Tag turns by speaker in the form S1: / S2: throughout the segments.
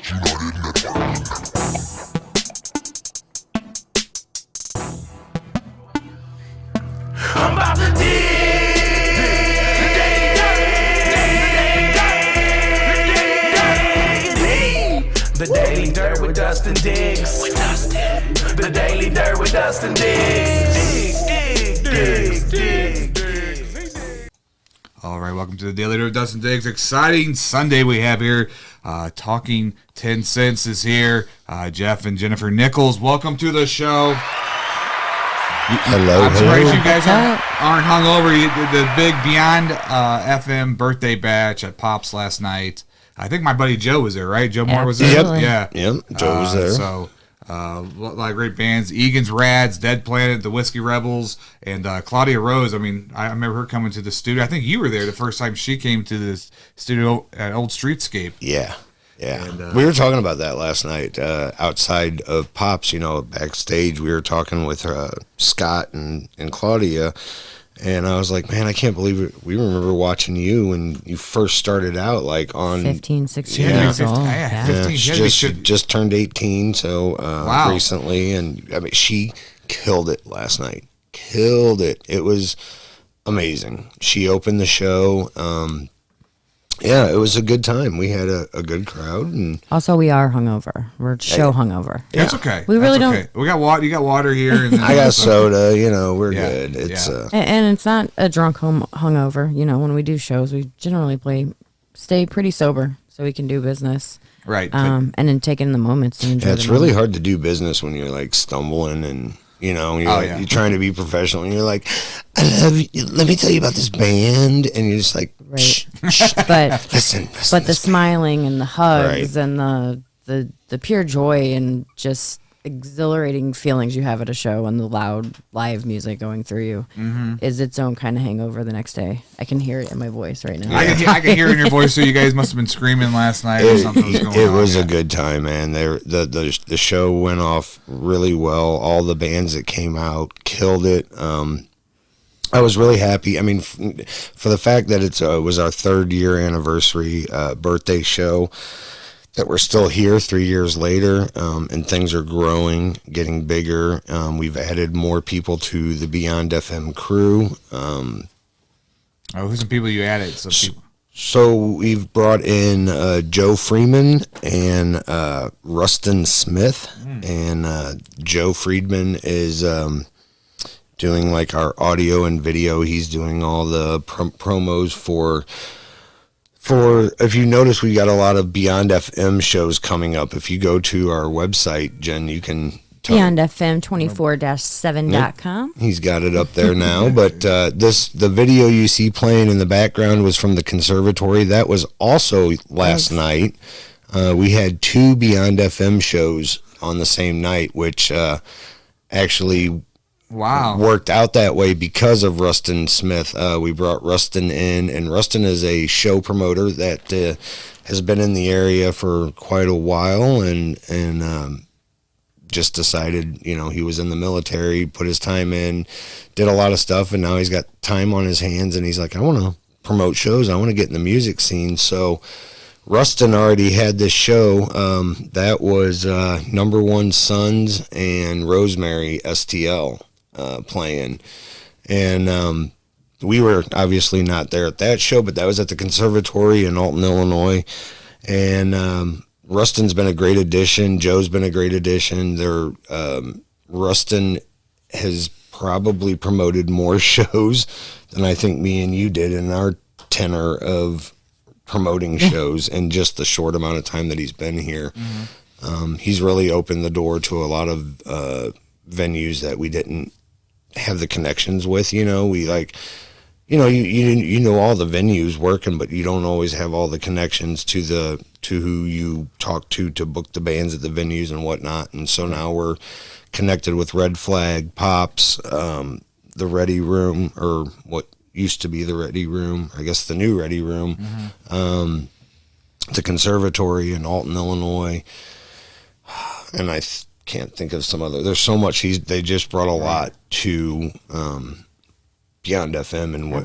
S1: I'm about to The Daily Dirt with Dustin Diggs. The Daily Dirt with Dustin Diggs.
S2: All right, welcome to the Daily Dirt with Dustin Diggs. Exciting Sunday we have here. Talking 10 Cents is here. Jeff and Jennifer Nichols, welcome to the show.
S3: Hello.
S2: I'm surprised you guys aren't hungover. You did the big Beyond FM birthday batch at Pops last night. I think my buddy Joe was there, right? Joe Moore was there?
S3: Yep. Joe was there.
S2: So, a lot of great bands. Egan's Rads, Dead Planet, The Whiskey Rebels, and Claudia Rose. I mean, I remember her coming to the studio. I think you were there the first time she came to the studio at Old Streetscape.
S3: Yeah. And, we were talking about that last night outside of Pops, backstage. We were talking with Scott and Claudia, and I was like, man, I can't believe it. We remember watching you when you first started out, like on
S4: 15, 16 years old.
S2: Yeah, 15.
S3: She just turned 18, so recently, and I mean, she killed it last night. Killed it. It was amazing. She opened the show. Yeah, it was a good time. We had a good crowd, and
S4: also we are hungover. We're show hungover.
S2: Yeah. That's okay.
S4: We really
S2: don't. We got water. You got water here. And
S3: I got soda. We're good. It's
S4: and it's not a drunk hungover. When we do shows, we generally stay pretty sober so we can do business.
S2: Right.
S4: And then take in the moments and enjoy.
S3: Yeah, it's really hard to do business when you're like stumbling and. You're trying to be professional, and you're like, "I love you. Let me tell you about this band," and you're just like,
S4: right.
S3: Shh,
S4: but
S3: listen.
S4: But the smiling and the hugs and the pure joy and just exhilarating feelings you have at a show and the loud live music going through you is its own kind of hangover the next day. I can hear it in my voice right now.
S2: I can hear it in your voice. So you guys must have been screaming last night or something was going on.
S3: It was a good time, man. The show went off really well. All the bands that came out killed it. I was really happy. I mean, for the fact that it was our 3rd year anniversary birthday show, that we're still here 3 years later, and things are growing, getting bigger. We've added more people to the Beyond FM crew.
S2: Who's some people you added?
S3: So we've brought in Joe Freeman and Rustin Smith, and Joe Friedman is doing like our audio and video. He's doing all the promos for if you notice, we got a lot of Beyond FM shows coming up. If you go to our website, Jen, you can
S4: BeyondFM24-7.com.
S3: He's got it up there now. But the video you see playing in the background was from the conservatory. That was also last night. We had 2 Beyond FM shows on the same night, which actually worked out that way because of Rustin Smith. We brought Rustin in, and Rustin is a show promoter that has been in the area for quite a while, and just decided, he was in the military, put his time in, did a lot of stuff, and now he's got time on his hands, and he's like, I want to promote shows. I want to get in the music scene. So Rustin already had this show that was Number One Sons and Rosemary STL playing, and we were obviously not there at that show, but that was at the conservatory in Alton, Illinois, and Rustin's been a great addition. Joe's been a great addition. Rustin has probably promoted more shows than I think me and you did in our tenor of promoting shows in just the short amount of time that he's been here. He's really opened the door to a lot of venues that we didn't have the connections with. We like, you know all the venues working, but you don't always have all the connections to who you talk to book the bands at the venues and whatnot. And so now we're connected with Red Flag, Pops, the Ready Room, or what used to be the Ready Room, I guess the new Ready Room, the conservatory in Alton, Illinois, and I can't think of some other. There's so much. They just brought a lot to Beyond FM and what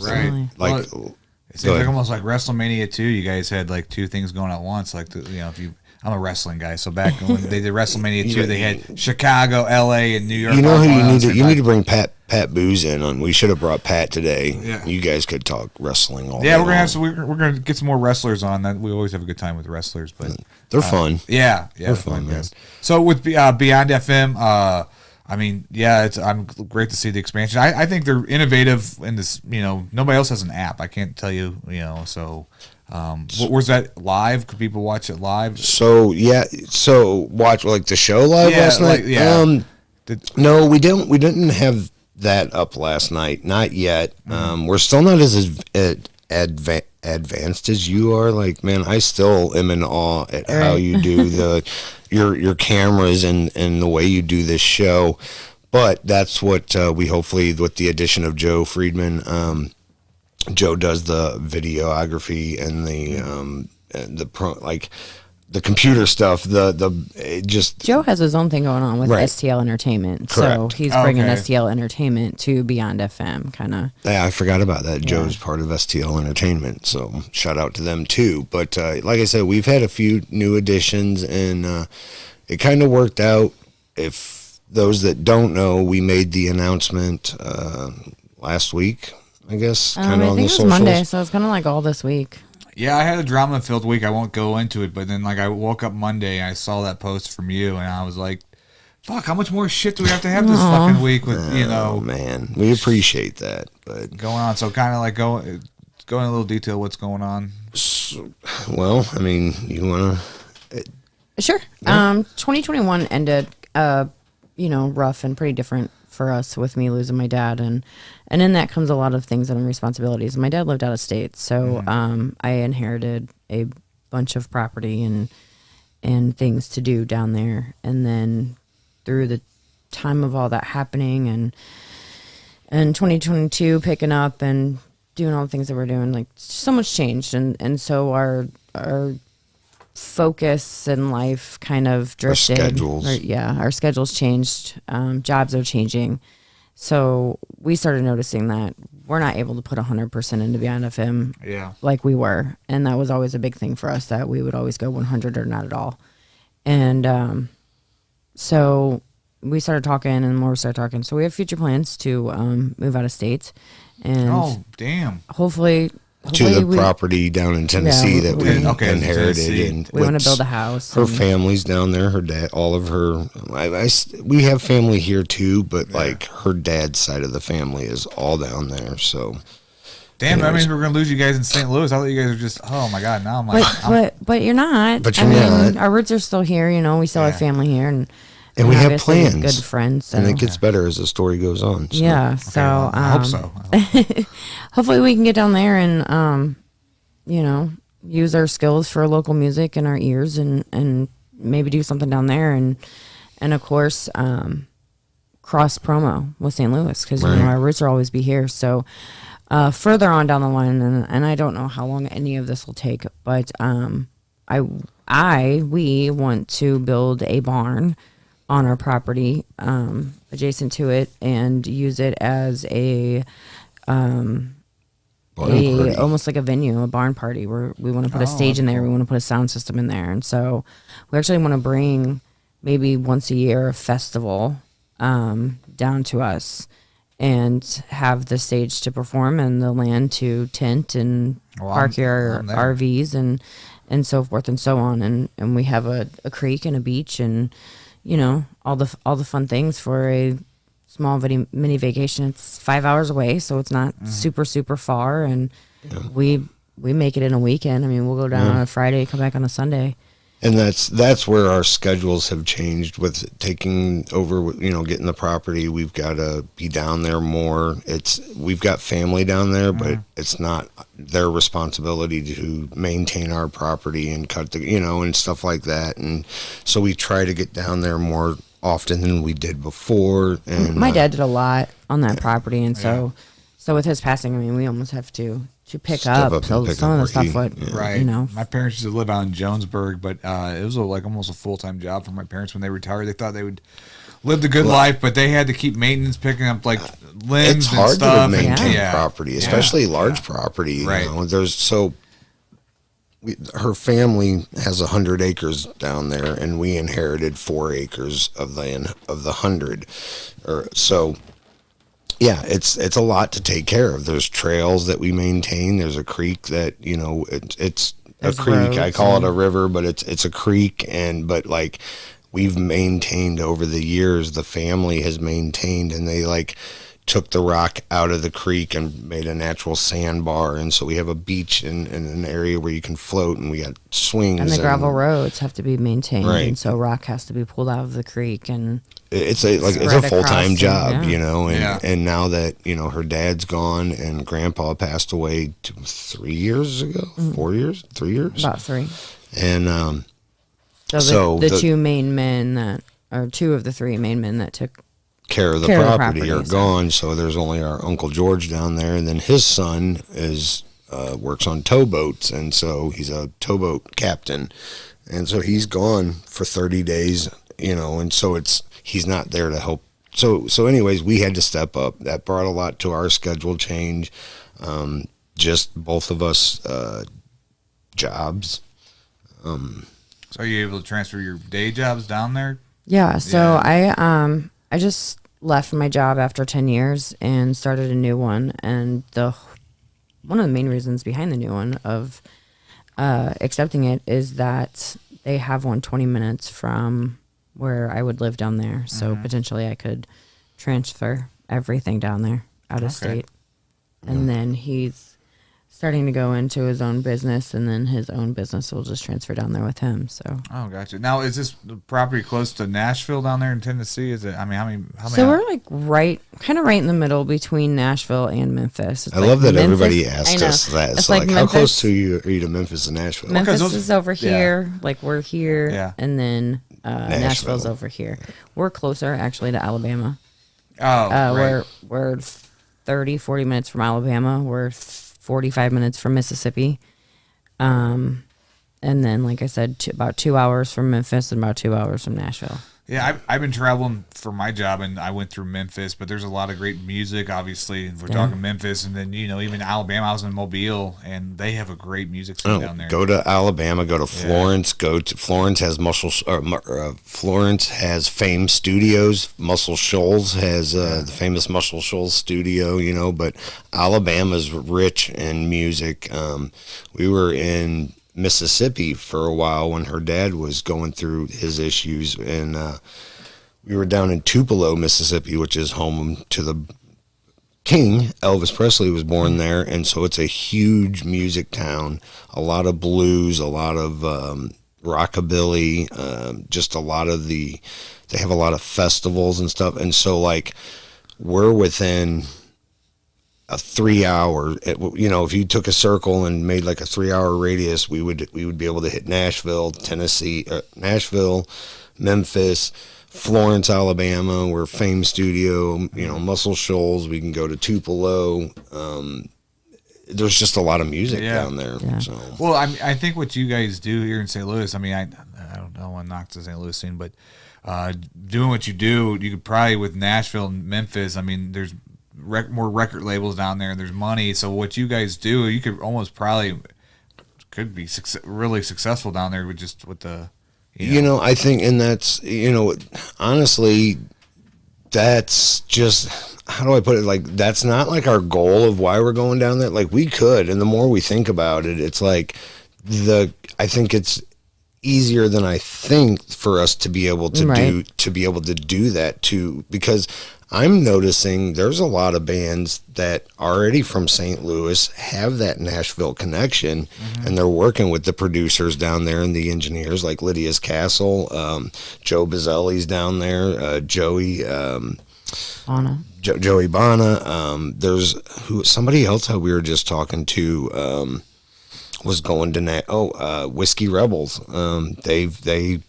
S3: it's
S2: like almost like WrestleMania 2. You guys had like 2 things going at once. Like if you, I'm a wrestling guy. So back when they did WrestleMania 2, they had Chicago, LA, and New York.
S3: You know who you need to bring Pat Booze in on. We should have brought Pat today. Yeah. You guys could talk wrestling all day
S2: we're
S3: long.
S2: gonna have we're gonna get some more wrestlers on. That we always have a good time with wrestlers, but
S3: they're fun.
S2: Yeah,
S3: they're fun, man.
S2: So with Beyond FM, I mean, I'm great to see the expansion. I think they're innovative in this. Nobody else has an app. I can't tell you. So. Where's that live? Could people watch it live?
S3: So watch like the show live last night. No, we didn't have that up last night. Not yet. We're still not as advanced as you are. Like, man, I still am in awe at how you do your cameras and the way you do this show. But that's what we hopefully, with the addition of Joe Friedman. Joe does the videography and the computer stuff.
S4: Joe has his own thing going on with STL Entertainment.
S3: Correct.
S4: So he's bringing STL Entertainment to Beyond FM, kind of.
S3: Yeah, I forgot about that. Joe's part of STL Entertainment, so shout out to them too. But like I said, we've had a few new additions, and it kind of worked out. If those that don't know, we made the announcement last week. I guess kind of on the socials.
S4: It was Monday, so it's kind of like all this week.
S2: Yeah, I had a drama-filled week. I won't go into it, but then I woke up Monday and I saw that post from you, and I was like, "Fuck, how much more shit do we have to have this fucking week?" With
S3: man, we appreciate that, but
S2: going on. So kind of like go in a little detail what's going on.
S3: Well, I mean, you wanna?
S4: Sure. Yeah. 2021 ended, rough and pretty different for us with me losing my dad, and in that comes a lot of things and responsibilities. My dad lived out of state, so I inherited a bunch of property and things to do down there. And then through the time of all that happening and 2022 picking up and doing all the things that we're doing, like so much changed, and so our focus in life kind of drifted. Our schedules changed. Jobs are changing. So we started noticing that we're not able to put 100% into Beyond FM like we were. And that was always a big thing for us, that we would always go 100 or not at all. And so we started talking and more started talking. So we have future plans to move out of state. And hopefully
S3: to the property down in Tennessee that we inherited, and
S4: we want to build a house.
S3: Her family's down there. Her dad, all of her. We have family here too, but like her dad's side of the family is all down there. So,
S2: damn, that means we're gonna lose you guys in St. Louis. I thought you guys are just. Oh my god, now I'm like.
S4: But you're not.
S3: But you're not.
S4: Our roots are still here. We still have family here, and
S3: we have plans.
S4: Good friends, so.
S3: And it gets better as the story goes on. So.
S4: Yeah, so
S2: I hope so.
S4: Hopefully we can get down there and use our skills for local music and our ears and maybe do something down there and of course cross promo with St. Louis, because our roots will always be here. So further on down the line, and I don't know how long any of this will take, but we want to build a barn on our property adjacent to it and use it as almost like a venue, a barn party, where we want to put a stage in there. We want to put a sound system in there. And so we actually want to bring maybe once a year a festival down to us and have the stage to perform and the land to tent and park your RVs and so forth and so on. And we have a creek and a beach and, all the fun things for a small mini vacation. It's 5 hours away, so it's not super, super far. And we make it in a weekend. I mean, we'll go down on a Friday, come back on a Sunday.
S3: And that's where our schedules have changed with taking over, getting the property. We've got to be down there more. We've got family down there, but it's not their responsibility to maintain our property and cut and stuff like that. And so we try to get down there more often than we did before. And
S4: my dad did a lot on that property, and so with his passing, I mean, we almost have to pick up some of the stuff.
S2: My parents used to live out in Jonesburg, but it was almost a full-time job for my parents when they retired. They thought they would live the good life, but they had to keep maintenance, picking up limbs and stuff.
S3: It's hard to maintain property, especially large property. There's her family has 100 acres down there, and we inherited 4 acres of land of the 100, or so. Yeah, it's a lot to take care of. There's trails that we maintain. There's a creek that, you know, it's a creek. I call it a river, but it's a creek. But like, we've maintained over the years, the family has maintained, and they like took the rock out of the creek and made a natural sandbar. And so we have a beach in an area where you can float, and we got swings.
S4: And the gravel roads have to be maintained.
S3: Right.
S4: And so rock has to be pulled out of the creek, and
S3: it's a full-time job,
S4: yeah.
S3: you know, and now that, you know, her dad's gone and grandpa passed away 3 years ago, 4 years, 3 years,
S4: about 3.
S3: And
S4: so the two main men two of the 3 main men that took
S3: care of the property are gone. So there's only our Uncle George down there, and then his son works on towboats, and so he's a towboat captain, and so he's gone for 30 days, you know, and so he's not there to help. So anyways, we had to step up. That brought a lot to our schedule change. Just both of us jobs.
S2: So are you able to transfer your day jobs down there?
S4: Yeah. So I just left my job after 10 years and started a new one. And one of the main reasons behind the new one of accepting it is that they have one 20 minutes from where I would live down there. So potentially I could transfer everything down there out of state. And then he's starting to go into his own business, and then his own business will just transfer down there with him. So.
S2: Oh, gotcha. Now, is this property close to Nashville down there in Tennessee? Is it? I mean, how many?
S4: So we're like kind of right in the middle between Nashville and Memphis.
S3: I love that everybody asks us that. It's like how close are you to Memphis and Nashville?
S4: Memphis is over here. Like we're here,
S2: Yeah.
S4: and then Nashville's over here. We're closer actually to Alabama.
S2: Oh, right.
S4: We're 30, 40 minutes from Alabama. We're 45 minutes from Mississippi. And then, like I said, about 2 hours from Memphis and about 2 hours from Nashville.
S2: Yeah, I've been traveling for my job, and I went through Memphis, but there's a lot of great music, obviously. If we're talking Memphis, and then, you know, even Alabama. I was in Mobile, and they have a great music scene down there.
S3: Go to Alabama, go to Florence, Florence has Florence has Fame Studios. Muscle Shoals has the famous Muscle Shoals studio, you know, but Alabama's rich in music. We were in Mississippi for a while when her dad was going through his issues, and we were down in Tupelo, Mississippi, which is home to the King. Elvis Presley was born there, and so it's a huge music town. A lot of blues, a lot of rockabilly, just a lot of they have a lot of festivals and stuff, and so like we're within a 3 hour, you know, if you took a circle and made like a 3 hour radius, we would be able to hit Nashville, Tennessee, Nashville, Memphis, Florence, Alabama, where Fame Studio, you know, Muscle Shoals. We can go to Tupelo. There's just a lot of music down there. Yeah. So.
S2: Well, I think what you guys do here in St. Louis, I mean, I don't know, I'm not the St. Louis scene, but doing what you do, you could probably with Nashville and Memphis, I mean, there's more record labels down there, and there's money. So what you guys do, you could almost probably could be really successful down there with the,
S3: you know, I think, and that's, you know, honestly, that's just, how do I put it? Like, that's not like our goal of why we're going down there. Like, we could, and the more we think about it, it's like I think it's easier than I think for us to be able to do that too, because I'm noticing there's a lot of bands that already from St. Louis have that Nashville connection, and they're working with the producers down there and the engineers like Lydia's Castle, Joe Bazzelli's down there, Joey Bana. There's somebody else that we were just talking to was going to Whiskey Rebels. They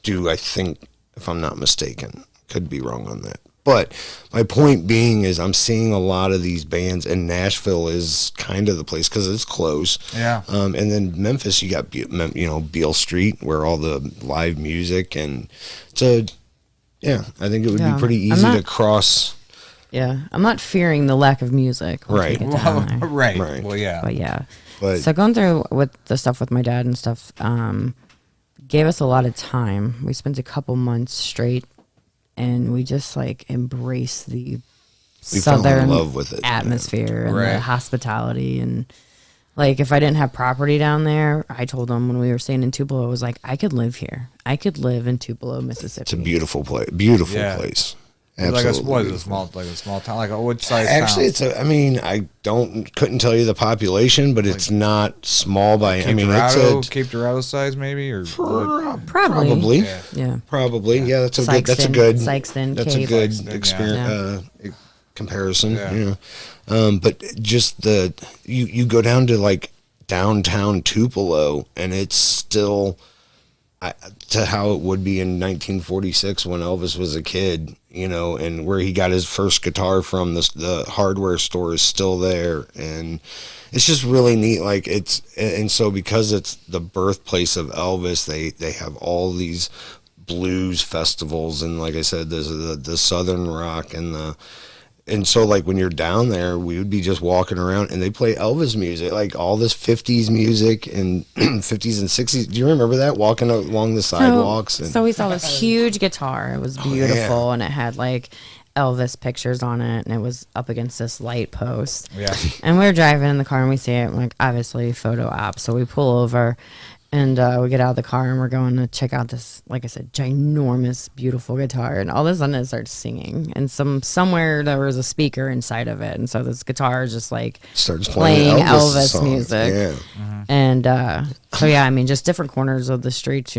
S3: do, I think, if I'm not mistaken, could be wrong on that. But my point being is I'm seeing a lot of these bands, and Nashville is kind of the place because it's close.
S2: Yeah.
S3: And then Memphis, you got, you know, Beale Street, where all the live music, and I think it would be pretty easy to cross.
S4: Yeah, I'm not fearing the lack of music.
S3: Right.
S4: We get down there.
S2: Right. Well, yeah.
S4: But yeah,
S3: But
S4: So going through with the stuff with my dad and stuff gave us a lot of time. We spent a couple months straight, and we just like embraced the
S3: we fell in
S4: southern
S3: love with it.
S4: atmosphere and
S2: Right.
S4: the hospitality. And like, if I didn't have property down there, I told them when we were staying in Tupelo, I was like, I could live here. I could live in Tupelo, Mississippi.
S3: It's a beautiful place. Beautiful
S2: Yeah.
S3: place.
S2: Like
S3: Absolutely.
S2: what is it, a small town, like a wood sized
S3: Actually,
S2: town?
S3: it's a. I mean, I couldn't tell you the population, but it's not small by. I mean, it's
S2: Cape Dorado size maybe, or
S4: Probably.
S3: probably.
S2: Yeah.
S4: Yeah.
S3: Probably, yeah. That's a
S4: Sykeston,
S3: good. That's a good.
S4: Sykeston,
S3: That's a
S4: Cape.
S3: good
S2: Sykeston,
S3: experience comparison.
S2: Yeah.
S3: But just you go down to like downtown Tupelo, and it's still to how it would be in 1946 when Elvis was a kid, and where he got his first guitar from. The hardware store is still there, and it's just really neat. Like and so because it's the birthplace of Elvis, they have all these blues festivals, and like I said, there's the Southern rock and so like when you're down there, we would be just walking around and they play Elvis music, like all this 50s music and 50s and 60s. Do you remember that, walking along the sidewalks?
S4: So we saw this huge guitar. It was beautiful,
S3: yeah.
S4: and it had like Elvis pictures on it, and it was up against this light post.
S2: Yeah.
S4: And we were driving in the car, and we see it, and like, obviously photo op. So we pull over, and we get out of the car, and we're going to check out this, like I said, ginormous, beautiful guitar. And all of a sudden it starts singing, and somewhere there was a speaker inside of it, and so this guitar is just like
S3: starts playing Elvis songs.
S4: music.
S3: Yeah.
S4: And so yeah, I mean, just different corners of the streets,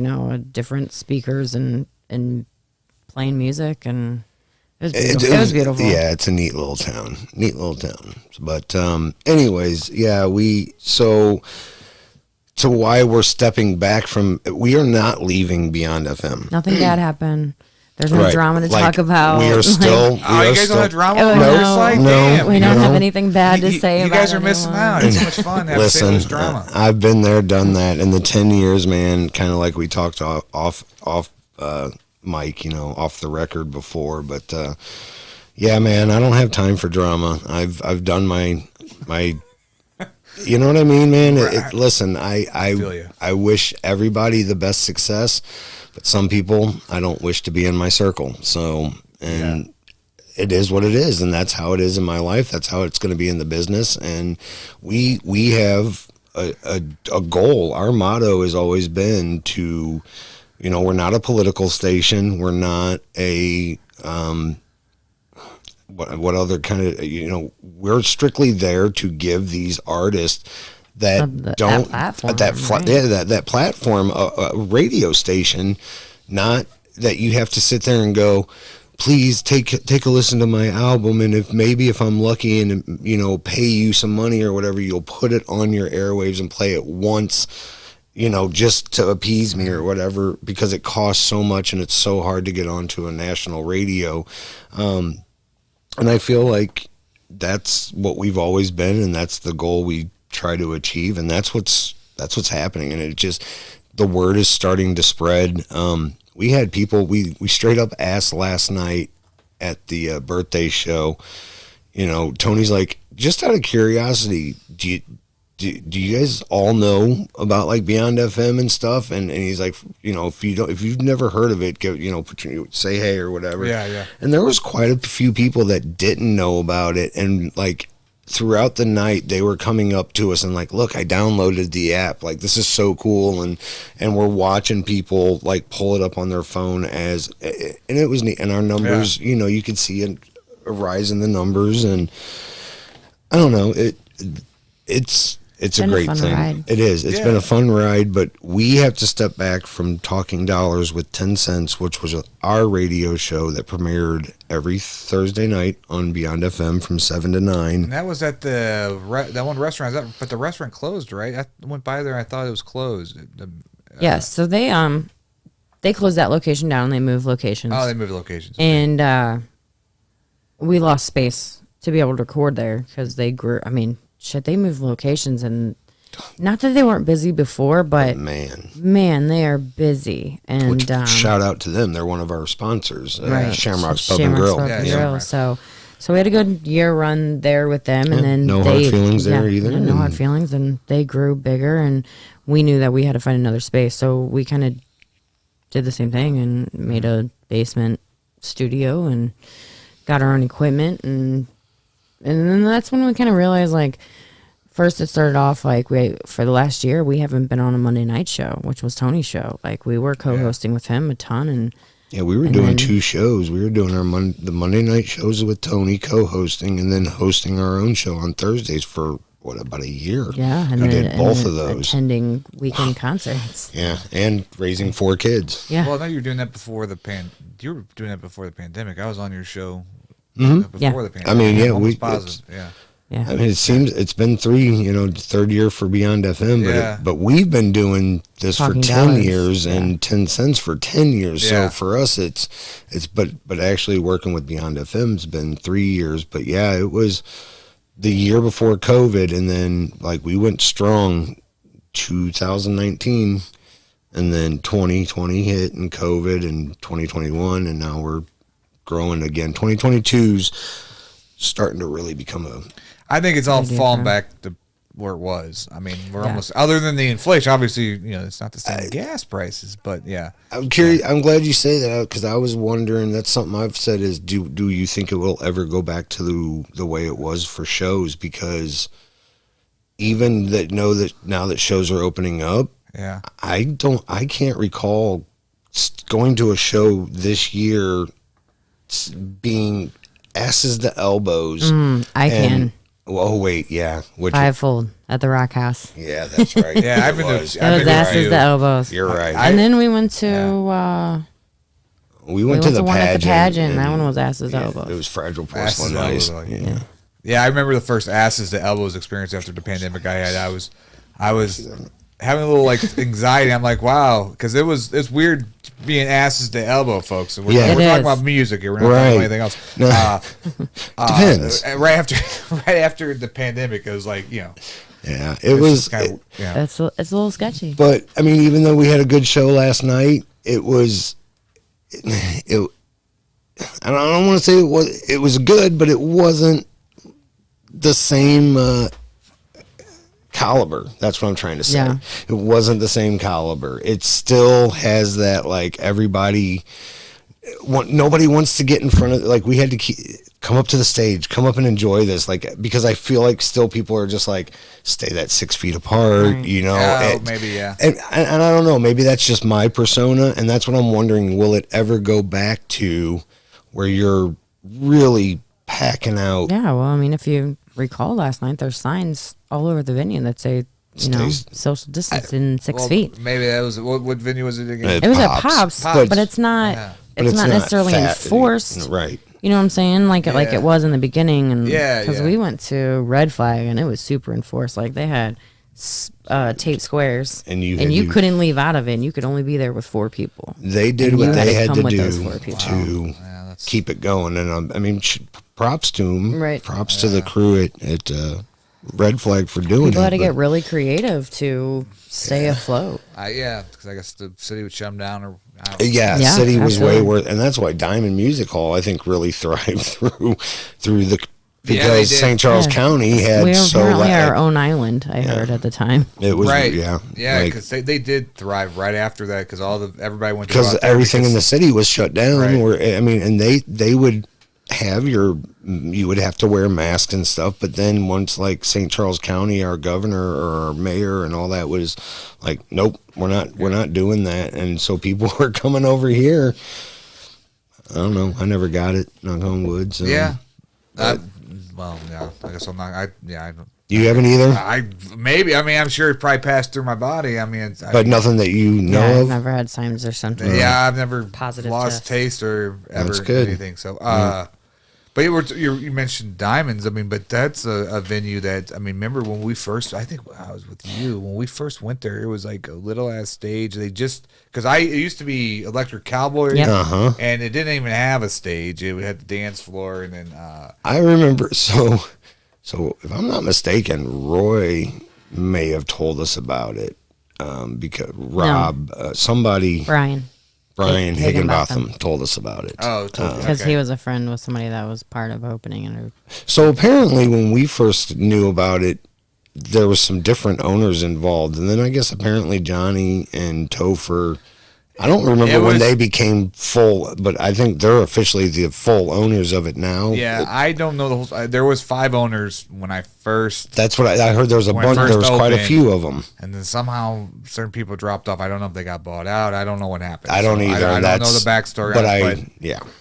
S4: different speakers and playing music, and it was beautiful. It was beautiful.
S3: Yeah, it's a neat little town. But anyways, yeah, so why we're stepping back from, we are not leaving Beyond FM.
S4: Nothing bad happened. There's no
S3: Right.
S4: drama to
S3: Like,
S4: talk about.
S3: We are still.
S2: Oh, you guys don't have drama?
S4: Oh,
S2: on
S4: no.
S2: Motorcycle?
S3: No.
S2: Damn.
S4: We don't have anything bad to say
S2: You
S4: about
S2: guys are missing
S4: anyone.
S2: out. It's so much fun to have
S3: Listen,
S2: St. Louis drama.
S3: I've been there, done that. In the 10 years, man, kind of like we talked off mic, off the record before. But yeah, man, I don't have time for drama. I've done my. You know what I mean, man? Listen,
S2: feel you.
S3: I wish everybody the best success, but some people I don't wish to be in my circle. So, and it is what it is, and that's how it is in my life. That's how it's going to be in the business. And we have a goal. Our motto has always been to, we're not a political station. We're not a what other kind of, we're strictly there to give these artists that don't
S4: platform,
S3: that platform, a radio station, not that you have to sit there and go, please take a listen to my album, and if I'm lucky and pay you some money or whatever, you'll put it on your airwaves and play it once, just to appease me or whatever, because it costs so much and it's so hard to get onto a national radio. And I feel like that's what we've always been, and that's the goal we try to achieve, and that's what's happening. And it just, the word is starting to spread. We had people, we straight up asked last night at the birthday show, Tony's like, just out of curiosity, do you guys all know about like Beyond FM and stuff? And he's like, if you've never heard of it, say hey or whatever.
S2: Yeah.
S3: And there was quite a few people that didn't know about it, and like throughout the night they were coming up to us and like, look, I downloaded the app, like this is so cool, and we're watching people like pull it up on their phone and it was neat. And our numbers, you could see a rise in the numbers, and I don't know, it's a great thing.
S4: Ride.
S3: It is. It's been a fun ride, but we have to step back from talking dollars with 10 cents, which was our radio show that premiered every Thursday night on Beyond FM from 7 to 9.
S2: And that was at that one restaurant. But the restaurant closed, right? I went by there and I thought it was closed.
S4: Yes, so they closed that location down. They moved locations.
S2: Oh, they moved locations.
S4: And we lost space to be able to record there because they grew. I mean, shit, they moved locations, and not that they weren't busy before, but man, they are busy. And
S3: Which, shout out to them. They're one of our sponsors,
S4: right.
S3: Shamrock's Pub and Grill.
S4: Pub and Grill. So So we had a good year run there with them, and then
S3: no hard feelings there either.
S4: No hard feelings, and they grew bigger, and we knew that we had to find another space, so we kind of did the same thing and made a basement studio and got our own equipment, and then that's when we kind of realized, like, first it started off like for the last year we haven't been on a Monday night show, which was Tony's show. Like, we were co-hosting with him a ton, and
S3: we were doing 2 shows. We were doing the Monday night shows with Tony, co-hosting, and then hosting our own show on Thursdays for about a year.
S4: Yeah, and
S3: we
S4: then,
S3: did both of those.
S4: Attending weekend concerts.
S3: Yeah, and raising 4 kids.
S4: Yeah.
S2: Well, I know you were doing that before the You were doing that before the pandemic. I was on your show before the pandemic.
S3: I mean, yeah,
S2: almost positive.
S4: Yeah.
S3: I mean, it seems it's been 3 year for Beyond FM, but we've been doing this
S4: Talking
S3: for 10
S4: dollars.
S3: years and 10 cents for 10 years.
S2: Yeah.
S3: So for us, but actually working with Beyond FM's been 3 years. But yeah, it was the year before COVID, and then like we went strong 2019, and then 2020 hit and COVID, and 2021, and now we're growing again. 2022's starting to really become
S2: I think it's all
S4: Idea
S2: fallen
S4: for him.
S2: back to where it was. I mean, we're almost, other than the inflation, obviously, it's not the same gas prices, but yeah.
S3: I'm curious. I'm glad you say that, because I was wondering. That's something I've said is, do you think it will ever go back to the way it was for shows? Because even that now that shows are opening up, I can't recall going to a show this year being asses to elbows.
S4: I can.
S3: Oh wait, yeah.
S4: Fivefold at the Rock House.
S3: Yeah, that's right.
S2: Yeah, I've been to.
S4: It was asses to elbows.
S3: You're right.
S4: And then we went to
S3: we went to the
S4: one
S3: pageant.
S4: at the pageant. And that one was asses to elbows.
S3: It was Fragile
S2: Asses
S3: Porcelain
S2: to
S3: Ice.
S2: elbows, Yeah, I remember the first asses to elbows experience after the pandemic I had. I was having a little like anxiety. I'm like, wow, because it's weird being asses to elbow, folks. And we're
S3: Yeah.
S2: talking
S4: It is.
S2: about music here. We're not talking about anything else.
S3: No. Depends.
S2: Right after the pandemic, it was like,
S3: Yeah, it was.
S2: kind of,
S4: It's a little sketchy.
S3: But I mean, even though we had a good show last night, it was. I don't want to say it was good, but it wasn't the same caliber. That's what I'm trying to say.
S4: Yeah.
S3: It wasn't the same caliber. It still has that, like, nobody wants to get in front of, like, we had to come up to the stage, come up and enjoy this, like, because I feel like still people are just like, stay that 6 feet apart,
S2: Oh, maybe, yeah.
S3: And I don't know, maybe that's just my persona, and that's what I'm wondering, will it ever go back to where you're really packing out?
S4: Yeah, well, I mean, if you recall last night, there's signs all over the venue that say, social distance in 6 feet.
S2: Maybe that was what venue was it again?
S4: It was at Pops,
S3: Pops.
S4: but it's not.
S2: Yeah.
S4: It's not necessarily
S3: fat,
S4: enforced.
S3: right?
S4: You know what I'm saying? Like it was in the beginning, and
S2: Yeah,
S4: because
S2: yeah.
S4: we went to Red Flag and it was super enforced. Like they had tape squares,
S3: And you
S4: couldn't leave out of it. And you could only be there with 4 people.
S3: They did
S4: And
S3: what
S4: you
S3: they
S4: had
S3: had
S4: to
S3: to
S4: come with
S3: do
S4: those 4 people.
S3: to keep it going, and I mean, props to them.
S4: Right.
S3: Props to the crew at Red Flag for doing
S4: People
S3: it.
S4: had to
S3: but-
S4: get really creative to stay afloat.
S2: Because I guess the city would shut them down. Or
S3: Yeah,
S4: Yeah,
S3: City was way
S4: absolutely.
S3: worth, and that's why Diamond Music Hall, I think, really thrived through the
S2: they
S3: because
S2: did.
S3: St. Charles
S4: Yeah.
S3: County had
S4: We were
S3: so
S4: apparently our own island. I heard at the time.
S3: it was
S2: right.
S3: yeah like,
S2: because they did thrive right after that because everybody went to
S3: because
S2: go out there
S3: everything in the
S2: because-
S3: city was shut down.
S2: Right.
S3: Where I mean, and they would have you would have to wear masks and stuff, but then once like St. Charles County, our governor or our mayor and all that was like, nope, we're not doing that, and so people were coming over here. I don't know. I never got it. Knock on wood. So.
S2: Yeah. Well, yeah. I guess I'm not. I don't.
S3: You haven't either,
S2: Maybe. I mean, I'm sure it probably passed through my body. I mean,
S3: but nothing that you know
S4: Yeah, I've
S3: of.
S4: never had signs or something.
S2: Yeah, I've never
S4: Positive
S2: lost
S4: test.
S2: taste or ever
S3: That's good.
S2: anything. So, but you mentioned Diamonds. I mean, but that's a venue that I mean. Remember when we first? I think I was with you when we first went there. It was like a little ass stage. They just because it used to be Electric Cowboy,
S4: Yep.
S2: and it didn't even have a stage. It had the dance floor, and then
S3: I remember. So if I'm not mistaken, Roy may have told us about it because Rob, somebody.
S4: Brian.
S3: Brian
S4: Higginbotham.
S3: Higginbotham told us about it.
S2: Oh, totally.
S4: Because
S2: Okay.
S4: he was a friend with somebody that was part of opening it.
S3: So apparently, when we first knew about it, there was some different owners involved, and then I guess apparently Johnny and Topher. I don't remember when they became full, but I think they're officially the full owners of it now.
S2: Yeah, I don't know the whole. There was 5 owners when I first.
S3: That's what I heard. There was a bunch. There was quite a few of them,
S2: and then somehow certain people dropped off. I don't know if they got bought out. I don't know what happened.
S3: I don't either.
S2: I don't know the backstory.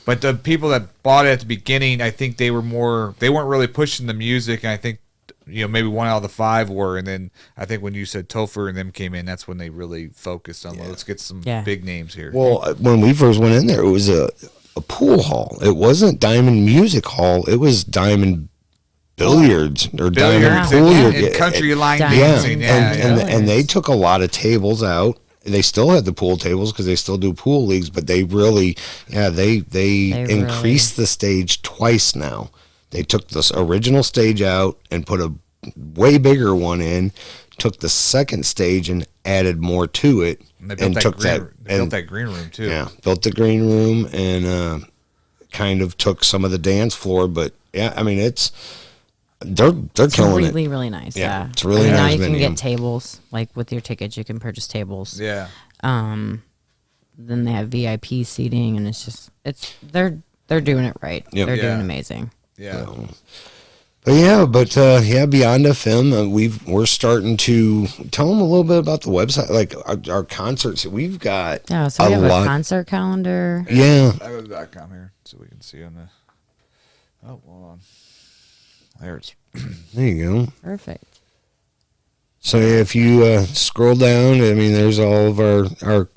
S2: But the people that bought it at the beginning, I think they were more. They weren't really pushing the music, and I think maybe 1 out of the 5 were, and then I think when you said Topher and them came in, that's when they really focused on let's get some big names here.
S3: Well, when we first went in there, it was a pool hall. It wasn't Diamond Music Hall. It was Diamond Billiards or Diamond Billiard
S2: and country line
S3: dancing.
S2: Yeah,
S3: and they took a lot of tables out. They still had the pool tables because they still do pool leagues, but they really, they increased the stage twice now. They took this original stage out and put a way bigger one in, took the second stage and added more to it,
S2: and built that green room too.
S3: Yeah, built the green room and kind of took some of the dance floor. But yeah, I mean they're killing it.
S4: Really, really nice. Yeah,
S3: it's really nice.
S4: Now you can get tables, like with your tickets, you can purchase tables.
S2: Yeah.
S4: Then they have VIP seating, and they're doing it right. Yep. They're doing amazing.
S2: Yeah.
S3: But Beyond FM, we're starting to tell them a little bit about the website, like our concerts. We've got
S4: so we have a concert calendar.
S3: Yeah.
S2: I have a .com here so we can see on the. Oh, hold on. There
S3: you go.
S4: Perfect.
S3: So if you scroll down, I mean, there's all of our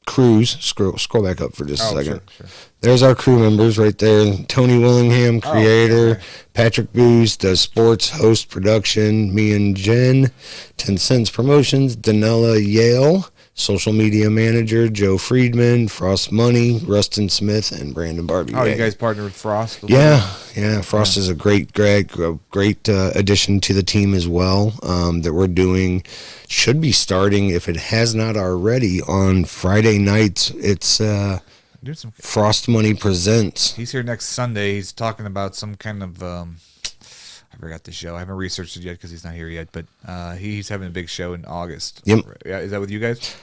S3: crews. Scroll back up for just a second. Sure. There's our crew members right there. Tony Willingham, creator. Patrick Booz does sports, host, production. Me and Jen, 10 Cents Promotions. Danella Yale, social media manager. Joe Friedman, Frost Money, Rustin Smith, and Brandon Barbie.
S2: Oh, you guys partner with Frost?
S3: Yeah. Frost is a great addition to the team as well. That we're doing, should be starting, if it has not already, on Friday nights. It's Frost Money Presents.
S2: He's here next Sunday. He's talking about some kind of I forgot the show. I haven't researched it yet because he's not here yet. But he's having a big show in August.
S3: Yep.
S2: Yeah, is that with you guys?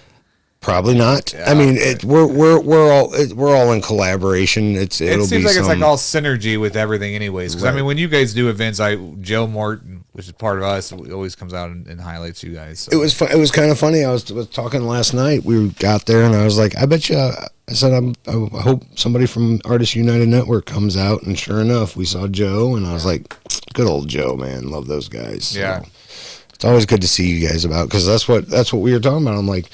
S3: Probably not. I mean, we're all in collaboration. It
S2: seems like it's like all synergy with everything, anyways. Because I mean, when you guys do events, Joe Morton, which is part of us, always comes out and highlights you guys. So.
S3: It was kind of funny. I was talking last night. We got there, and I was like, I bet you. I said, I hope somebody from Artists United Network comes out, and sure enough, we saw Joe, and I was like, good old Joe, man, love those guys. So
S2: yeah,
S3: it's always good to see you guys about, because that's what we were talking about. I'm like,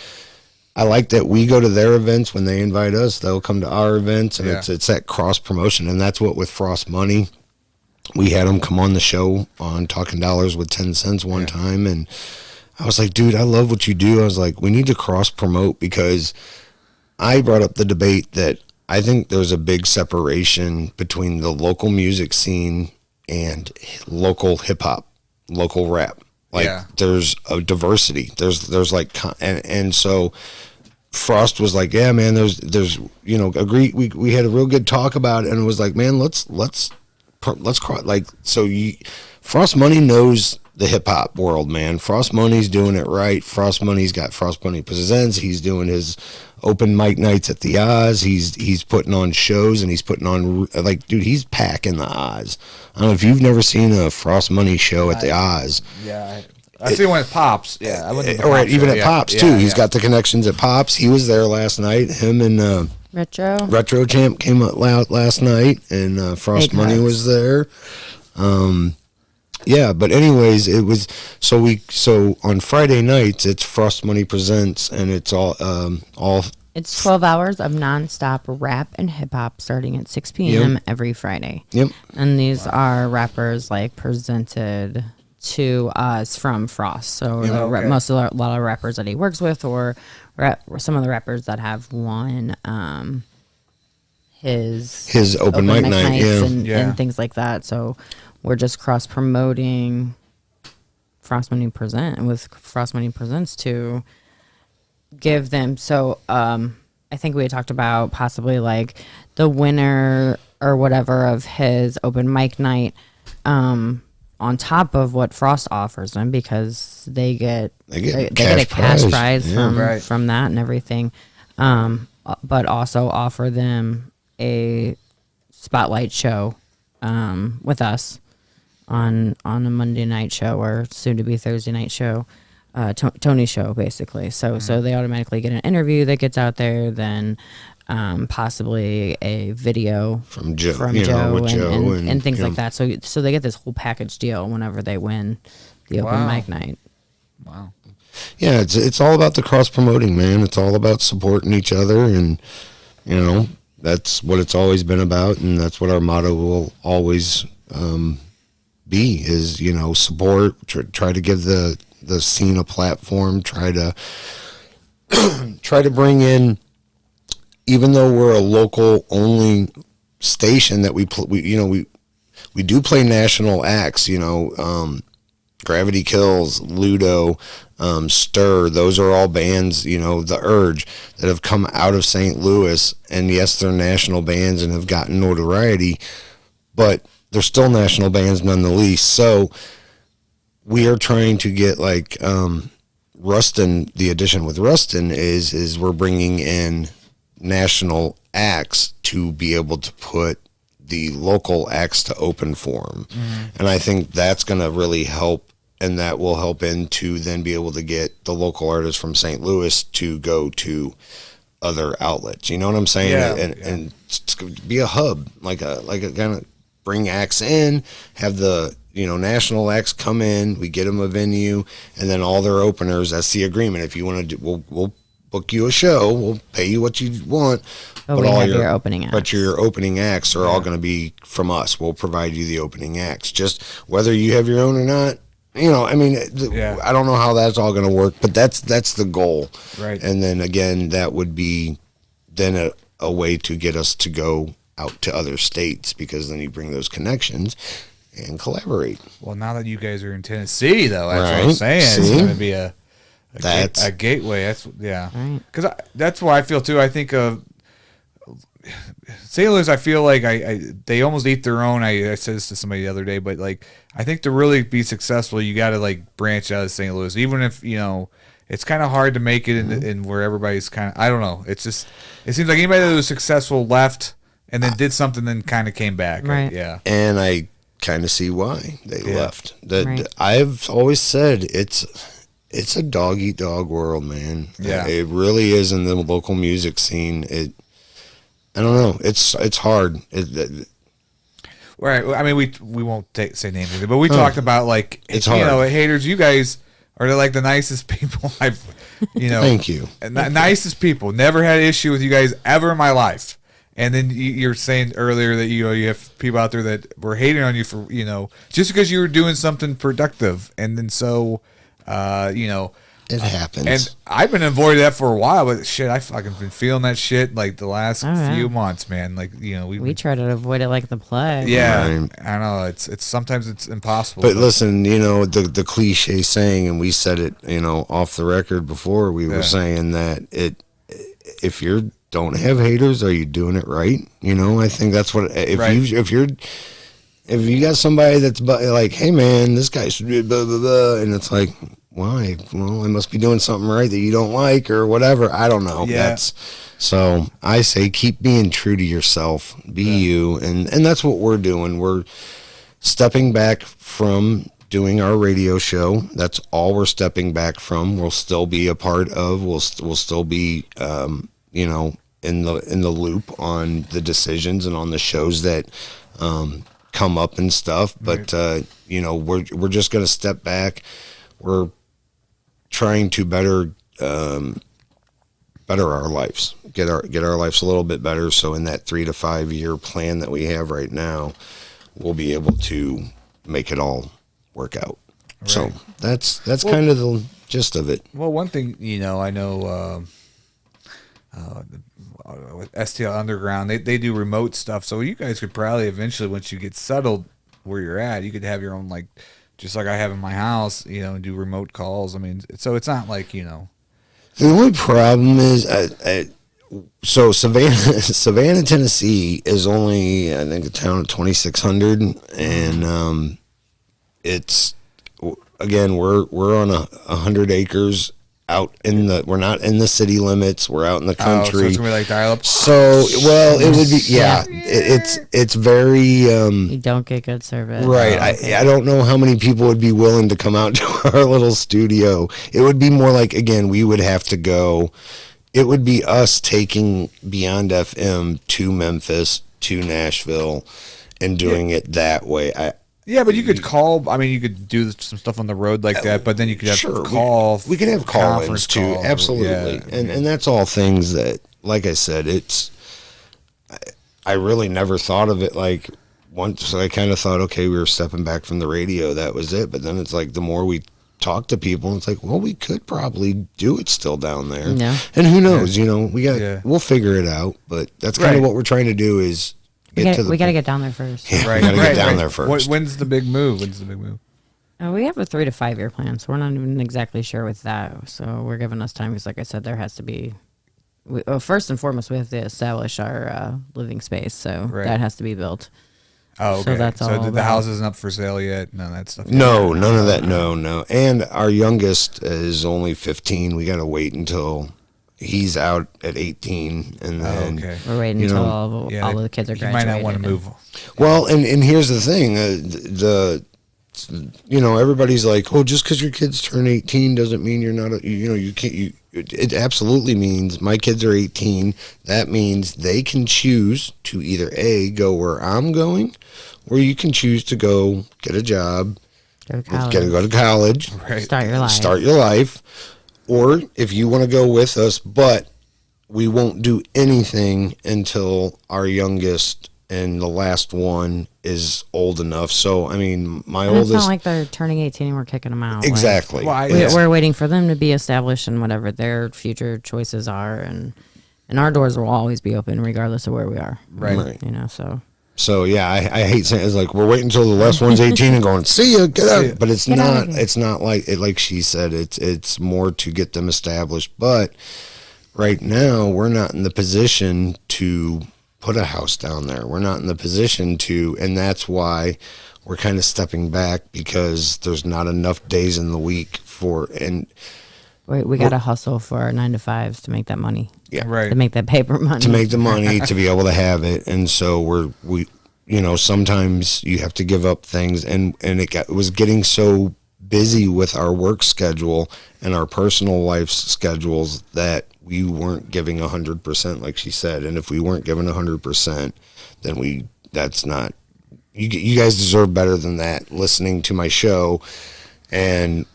S3: I like that we go to their events when they invite us. They'll come to our events, and it's that cross promotion, and that's what with Frost Money. We had them come on the show on Talking Dollars with 10 Cents one time, and I was like, dude, I love what you do. I was like, we need to cross promote, because I brought up the debate that I think there's a big separation between the local music scene and local hip hop, local rap. There's a diversity. There's like, and so Frost was like, yeah, man, there's agree. We had a real good talk about it, and it was like, man, let's cross, like, so Frost Money knows the hip hop world, man. Frost Money's doing it right. Frost Money's got Frost Money Presents. He's doing his open mic nights at the Oz. He's putting on shows, and he's putting on, like, dude, he's packing the Oz. I don't know if you've never seen a Frost Money show at the Oz.
S2: Yeah, I see one at Pops. Yeah, I went to the
S3: or
S2: Pops
S3: even
S2: show.
S3: at Pops too. He's got the connections at Pops. He was there last night. Him and Retro Champ came out loud last night, and Frost Money was there. Yeah, but anyways, it was so on Friday nights it's Frost Money Presents, and it's all
S4: it's 12 hours of nonstop rap and hip hop starting at 6 p.m. every Friday.
S3: Yep.
S4: And these are rappers like presented to us from Frost. So a lot of rappers that he works with, or some of the rappers that have won his open mic nights and things like that. So we're just cross promoting Frost Money Presents to give them. So I think we had talked about possibly like the winner or whatever of his open mic night, on top of what Frost offers them, because they get a cash prize from that and everything. But also offer them a spotlight show with us on a Monday night show, or soon to be Thursday night show, Tony's show, basically. So they automatically get an interview that gets out there, then possibly a video
S3: from Joe,
S4: and things like that. So they get this whole package deal whenever they win the open mic night.
S2: Wow.
S3: Yeah, it's all about the cross promoting, man. It's all about supporting each other, and that's what it's always been about, and that's what our motto will always be, is support, try to give the scene a platform, try to bring in, even though we're a local only station, that we do play national acts, Gravity Kills, Ludo, Stir, those are all bands, The Urge, that have come out of St. Louis, and yes, they're national bands and have gotten notoriety, but they're still national bands nonetheless. So we are trying to get, like, Rustin, the addition with Rustin is we're bringing in national acts to be able to put the local acts to open for them. And I think that's going to really help, and that will help to then be able to get the local artists from St. Louis to go to other outlets. You know what I'm saying?
S2: Yeah,
S3: and be a hub, like a kind of bring acts in, have the national acts come in, we get them a venue, and then all their openers. That's the agreement. If you want to do, we'll book you a show, we'll pay you what you want,
S4: but all your opening acts.
S3: But your opening acts are all going to be from us. We'll provide you the opening acts, just whether you have your own or not. I don't know how that's all going to work, but that's the goal.
S2: Right.
S3: And then again, that would be then a way to get us to go out to other states, because then you bring those connections and collaborate.
S2: Well, now that you guys are in Tennessee, though, that's what I'm saying. See? It's going to be a gateway. That's because that's why I feel too. I think of St. Louis. I feel like they almost eat their own. I said this to somebody the other day, but like I think to really be successful, you got to like branch out of St. Louis, even if it's kind of hard to make it in where everybody's kind of. I don't know. It seems like anybody that was successful left and then did something, then kind of came back.
S4: Right.
S2: Yeah.
S3: And I kind of see why they left. I've always said it's a dog-eat-dog world, man.
S2: Yeah.
S3: It really is in the local music scene. I don't know. It's hard.
S2: Right. I mean, we won't say names, but we talked about, like,
S3: it's hard.
S2: Haters, you guys are like the nicest people I've,
S3: Thank you.
S2: Nicest people. Never had an issue with you guys ever in my life. And then you're saying earlier that you have people out there that were hating on you for just because you were doing something productive, and then so
S3: it happens.
S2: And I've been avoiding that for a while, but shit, I fucking been feeling that shit like the last few months, man. Like we
S4: try to avoid it like the plague.
S2: Yeah, right. I know it's sometimes it's impossible.
S3: But listen, the cliche saying, and we said it, off the record before. We were saying that if you don't have haters, are you doing it right? I think that's what if you got somebody that's like, hey man, this guy's blah blah blah, and it's like, why? Well, I must be doing something right that you don't like or whatever. I don't know.
S2: Yeah.
S3: So I say keep being true to yourself. Be you, and that's what we're doing. We're stepping back from doing our radio show. That's all we're stepping back from. We'll still be a part of. We'll still be in the loop on the decisions and on the shows that come up and stuff. But we're just going to step back. We're trying to better our lives, get our lives a little bit better. So in that 3 to 5 year plan that we have right now, we'll be able to make it all work out. Right. So that's kind of the gist of it.
S2: Well, one thing I know with STL Underground, they do remote stuff. So you guys could probably eventually, once you get settled where you're at, you could have your own, like, just like I have in my house, and do remote calls. I mean, so it's not like,
S3: The only problem is So Savannah, Tennessee is only, I think, a town of 2,600, and it's, again, we're on 100 acres out in the, we're not in the city limits, we're out in the country.
S2: So it's gonna be like dial up.
S3: So, well, it would be, it's very
S4: You don't get good service.
S3: right. I don't know how many people would be willing to come out to our little studio. It would be more like, again, we would have to go. It would be us taking Beyond FM to Memphis, to Nashville, and doing it that way.
S2: Yeah, but you could call. I mean, you could do some stuff on the road like that, but then you could have call.
S3: We could have call-ins too.
S2: calls,
S3: Absolutely,
S2: yeah.
S3: and that's all things that, like I said, it's. I really never thought of it like once. I kind of thought, okay, we were stepping back from the radio. That was it. But then it's like the more we talk to people, it's like, well, we could probably do it still down there.
S4: Yeah.
S3: And who knows? You know, we'll figure it out. But that's kind of what we're trying to do is.
S4: We got to get down there first.
S3: Yeah, we got to get down there first.
S2: When's the big move?
S4: We have a 3 to 5 year plan, so we're not even exactly sure with that. So we're giving us time because, like I said, there has to be. First and foremost, we have to establish our living space, so that has to be built.
S2: Oh, okay.
S4: So that's all.
S2: The house isn't up for sale yet. None of that stuff.
S3: No, none of that. No. And our youngest is only 15. We got to wait until he's out at 18, and then
S4: we're waiting until all of the kids are graduated.
S2: You might not want to move.
S3: Well, and here's the thing: everybody's like, oh, just because your kids turn 18 doesn't mean you're not. You can't. It absolutely means my kids are 18. That means they can choose to either go where I'm going, or you can choose to go get a job, go to college,
S4: start your life.
S3: Or if you want to go with us, but we won't do anything until our youngest and the last one is old enough. So, I mean, my oldest...
S4: It's not like they're turning 18 and we're kicking them out.
S3: Exactly.
S4: We're waiting for them to be established in whatever their future choices are. And our doors will always be open regardless of where we are.
S2: Right.
S3: So yeah, I hate saying it's like we're waiting until the last one's 18 and going, see ya, get out. But it's not. It's not like she said. It's more to get them established. But right now, we're not in the position to put a house down there. We're not in the position to, and that's why we're kind of stepping back because there's not enough days in the week for and.
S4: We got to hustle for our 9 to 5s to make that money.
S3: Yeah,
S2: right.
S4: To make that paper money.
S3: To make the money, to be able to have it, and so we sometimes you have to give up things, and it was getting so busy with our work schedule and our personal life schedules that we weren't giving 100%, like she said, and if we weren't giving 100%, then that's not. You guys deserve better than that. Listening to my show, and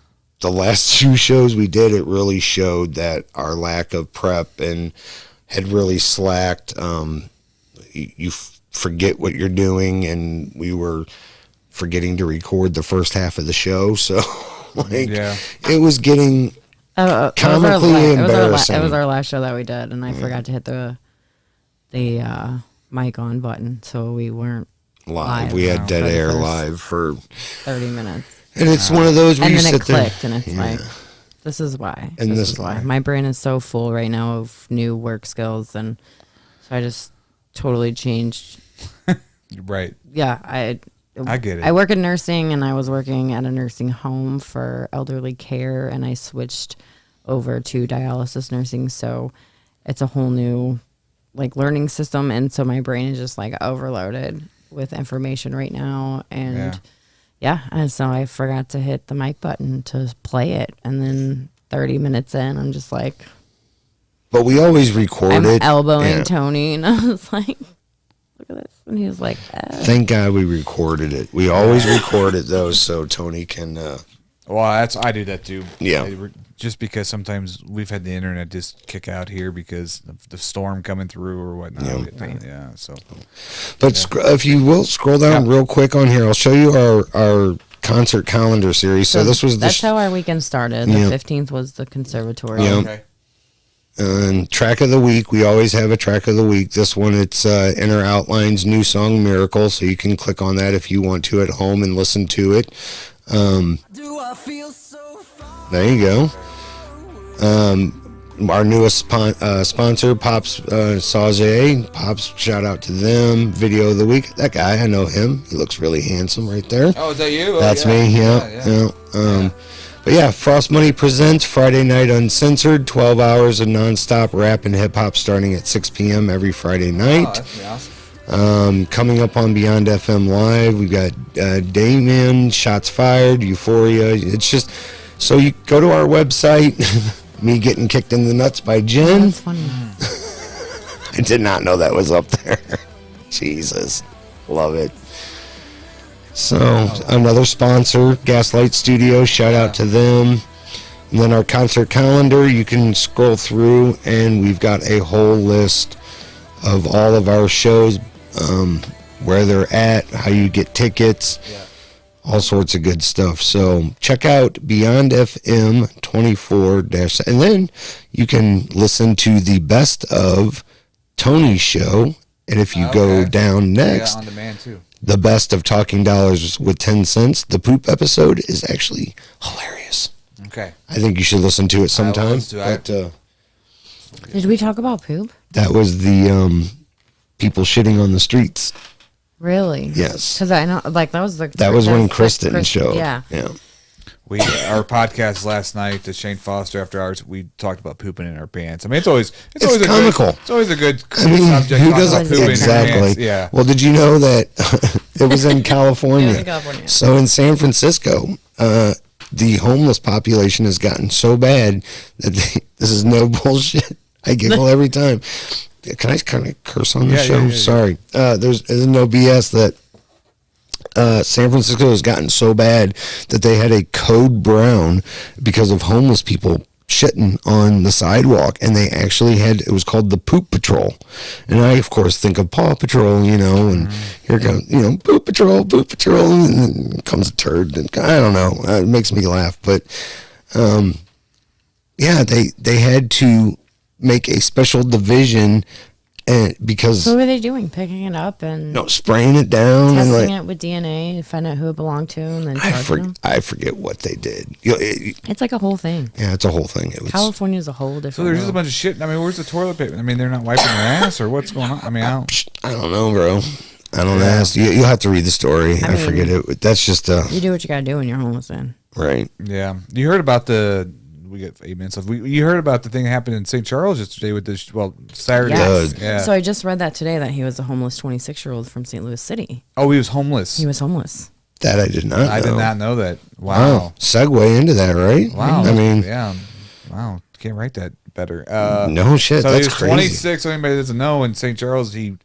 S3: the last 2 shows we did, it really showed that our lack of prep and had really slacked. You forget what you're doing, and we were forgetting to record the first half of the show. So, it was getting comically embarrassing.
S4: It was our last show that we did, and I forgot to hit the mic on button, so we weren't live.
S3: We had dead air live for
S4: 30 minutes.
S3: And it's one of those where you sit there.
S4: And then it clicked, and it's like, this is why. This is why. My brain is so full right now of new work skills, and so I just totally changed.
S2: Right.
S4: Yeah, I
S2: get it.
S4: I work in nursing, and I was working at a nursing home for elderly care, and I switched over to dialysis nursing, so it's a whole new learning system, and so my brain is just overloaded with information right now, and and so I forgot to hit the mic button to play it, and then 30 minutes in, I'm just like,
S3: but we always record
S4: I'm
S3: it.
S4: elbowing Tony, and I was like, look at this, and he was like,
S3: thank God we recorded it. We always record it though, so Tony can.
S2: Well, I do that too.
S3: Yeah.
S2: Just because sometimes we've had the internet just kick out here because of the storm coming through or whatnot. So.
S3: But if you will scroll down real quick on here, I'll show you our concert calendar series. So this was
S4: that's how our weekend started. The 15th was the conservatory.
S3: Yeah. Okay. And track of the week, we always have a track of the week. This one, it's Inner Outlines new song Miracle, so you can click on that if you want to at home and listen to it. Do I feel so far? There you go. our newest sponsor, Pops Sauze. Pops, shout out to them. Video of the week. That guy, I know him. He looks really handsome right there.
S2: Oh, is that you?
S3: That's me. Yeah. But yeah, Frost Money presents Friday Night Uncensored, 12 hours of nonstop rap and hip hop starting at 6 p.m. every Friday night.
S2: Oh, that's awesome.
S3: Coming up on Beyond FM Live, we've got Damien, Shots Fired, Euphoria. It's just, so you go to our website, me getting kicked in the nuts by Jen.
S4: That's funny.
S3: I did not know that was up there. Jesus. Love it. So, another sponsor, Gaslight Studio, shout out to them. And then our concert calendar, you can scroll through, and we've got a whole list of all of our shows, where they're at, how you get tickets, all sorts of good stuff. So, check out Beyond FM 24 - and then you can listen to the best of Tony's show. And if you go down next,
S2: on demand too.
S3: The best of Talking Dollars with 10 cents. The poop episode is actually hilarious.
S2: Okay.
S3: I think you should listen to it sometime.
S2: Did
S4: we talk about poop?
S3: That was the people shitting on the streets.
S4: Really?
S3: Yes.
S4: Because I know, like, that was
S3: when Kristen showed.
S4: Yeah.
S2: Our podcast last night, the Shane Foster After Hours, we talked about pooping in our pants. I mean, it's
S3: comical.
S2: It's always a good
S3: Who
S2: subject. Talking
S3: doesn't
S2: about pooping in your
S3: exactly?
S2: pants. Yeah.
S3: Well, did you know that it was in California?
S4: It was in California.
S3: So in San Francisco, the homeless population has gotten so bad that this is no bullshit. I giggle every time. Can I kind of curse on the show?
S2: Yeah.
S3: Sorry. There's no BS that San Francisco has gotten so bad that they had a code brown because of homeless people shitting on the sidewalk, and they actually had, it was called the Poop Patrol. And I, of course, think of Paw Patrol, and here comes, Poop Patrol, and then comes a turd, and I don't know, it makes me laugh, but they had to make a special division. And because
S4: what were they doing? Picking it up and
S3: spraying it down,
S4: testing
S3: and
S4: it with DNA to find out who it belonged to, and then charging them?
S3: I forget what they did.
S4: It's like a whole thing.
S3: Yeah, it's a whole thing.
S4: California's a whole different.
S2: So there's just a
S4: world.
S2: bunch of shit. I mean, where's the toilet paper? I mean, they're not wiping their ass, or what's going on? I mean, I
S3: don't know, bro. I don't ask. You'll have to read the story. I forget it. That's just
S4: you do what you gotta do when you're homeless, then.
S3: Right.
S2: Yeah. You heard about we get 8 minutes left. You heard about the thing that happened in St. Charles yesterday with this, Saturday.
S4: Yes.
S2: Yeah.
S4: So I just read that today, that he was a homeless 26-year-old from St. Louis City.
S2: Oh, he was homeless.
S4: He was homeless.
S3: That I did not know.
S2: I did not know that. Wow.
S3: Segue into that, right?
S2: Wow.
S3: I mean,
S2: yeah. Wow. Can't write that better.
S3: No shit.
S2: So
S3: That's
S2: he was
S3: crazy.
S2: 26. So anybody that doesn't know, in St. Charles, he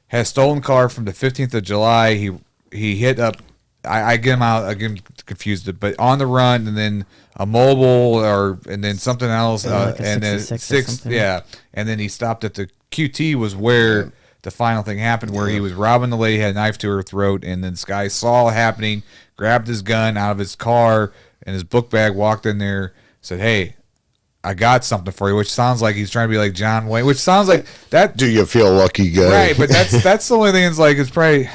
S2: has stolen car from the 15th of July. He hit up. I get him out. I get him confused, but on the run, and then a mobile, and then something else,
S4: like a
S2: and then
S4: 66 or something.
S2: yeah, and then he stopped at the QT was where the final thing happened, where he was robbing the lady, had a knife to her throat, and then this guy saw it happening, grabbed his gun out of his car and his book bag, walked in there, said, "Hey, I got something for you," which sounds like he's trying to be like John Wayne, which sounds like that.
S3: Do you feel lucky, guy?
S2: Right, but that's the only thing. It's like it's probably.